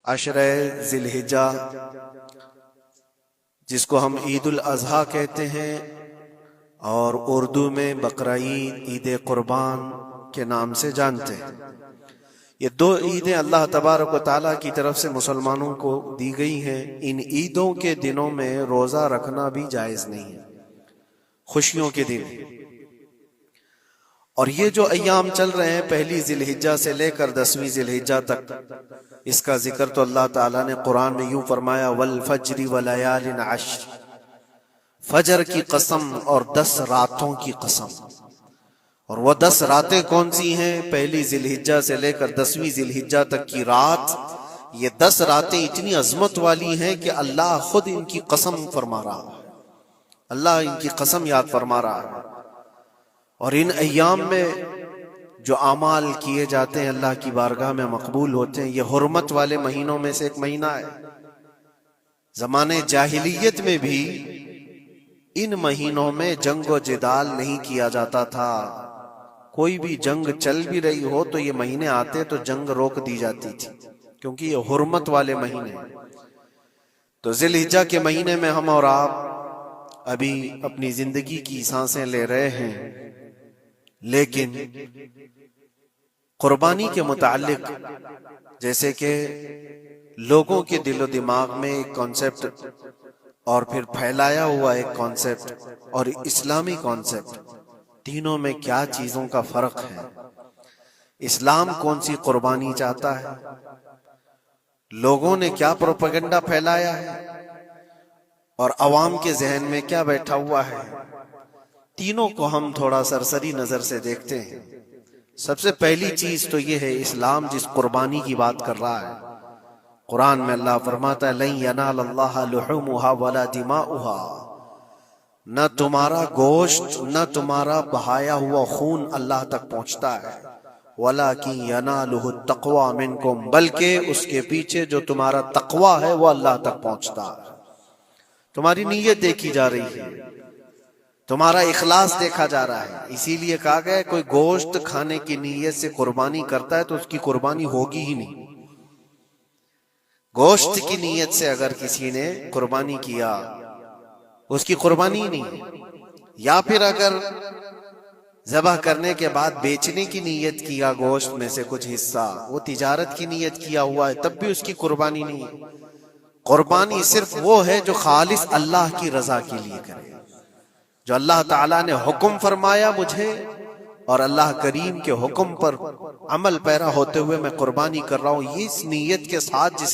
عشرہ ذی الحجہ جس کو ہم عید الاضحیٰ کہتے ہیں اور اردو میں بقرہ عید، عید قربان کے نام سے جانتے ہیں، یہ دو عیدیں اللہ تبارک و تعالیٰ کی طرف سے مسلمانوں کو دی گئی ہیں۔ ان عیدوں کے دنوں میں روزہ رکھنا بھی جائز نہیں ہے، خوشیوں کے دن۔ اور یہ جو ایام چل رہے ہیں پہلی ذی الحجہ سے لے کر 10ویں ذی الحجہ تک، اس کا ذکر تو اللہ تعالیٰ نے قرآن میں یوں فرمایا والفجر ولیال عشر، فجر کی قسم اور 10 راتوں کی قسم۔ اور وہ 10 راتیں کون سی ہیں؟ پہلی ذی الحجہ سے لے کر 10ویں ذی الحجہ تک کی رات، یہ 10 راتیں اتنی عظمت والی ہیں کہ اللہ خود ان کی قسم فرما رہا ہے، اللہ ان کی قسم یاد فرما رہا ہے۔ اور ان ایام میں جو اعمال کیے جاتے ہیں اللہ کی بارگاہ میں مقبول ہوتے ہیں۔ یہ حرمت والے مہینوں میں سے ایک مہینہ ہے۔ زمانے جاہلیت میں بھی ان مہینوں میں جنگ و جدال نہیں کیا جاتا تھا، کوئی بھی جنگ چل بھی رہی ہو تو یہ مہینے آتے تو جنگ روک دی جاتی تھی، کیونکہ یہ حرمت والے مہینے ہیں۔ تو ذی الحجہ کے مہینے میں ہم اور آپ ابھی اپنی زندگی کی سانسیں لے رہے ہیں، لیکن قربانی کے متعلق جیسے کہ لوگوں کے دل و دماغ میں ایک کانسیپٹ اور پھر پھیلایا ہوا ایک کانسیپٹ اور اسلامی کانسیپٹ، تینوں میں کیا چیزوں کا فرق ہے؟ اسلام کون سی قربانی چاہتا ہے؟ لوگوں نے کیا پروپیگنڈا پھیلایا ہے؟ اور عوام کے ذہن میں کیا بیٹھا ہوا ہے؟ تینوں کو ہم تھوڑا سرسری نظر سے دیکھتے ہیں۔ سب سے پہلی چیز تو یہ ہے، اسلام جس قربانی کی بات کر رہا ہے، قرآن میں اللہ فرماتا ہے لن ینال اللہ لحومها ولا دماؤها، نہ تمہارا گوشت نہ تمہارا بہایا ہوا خون اللہ تک پہنچتا ہے، ولکن ینالہ التقوی منکم، بلکہ اس کے پیچھے جو تمہارا تقوی ہے وہ اللہ تک پہنچتا ہے۔ تمہاری نیت دیکھی جا رہی ہے، تمہارا اخلاص دیکھا جا رہا ہے۔ اسی لیے کہا گیا ہے کوئی گوشت کھانے کی نیت سے قربانی کرتا ہے تو اس کی قربانی ہوگی ہی نہیں۔ گوشت کی نیت سے اگر کسی نے قربانی کیا اس کی قربانی ہی نہیں ہے، یا پھر اگر ذبح کرنے کے بعد بیچنے کی نیت کیا گوشت میں سے کچھ حصہ، وہ تجارت کی نیت کیا ہوا ہے، تب بھی اس کی قربانی نہیں ہے۔ قربانی صرف وہ ہے جو خالص اللہ کی رضا کے لیے کرے، جو اللہ تعالیٰ نے حکم فرمایا مجھے اور اللہ کریم کے حکم پر عمل پیرا ہوتے ہوئے میں قربانی کر رہا ہوں، یہ اس نیت کے ساتھ جس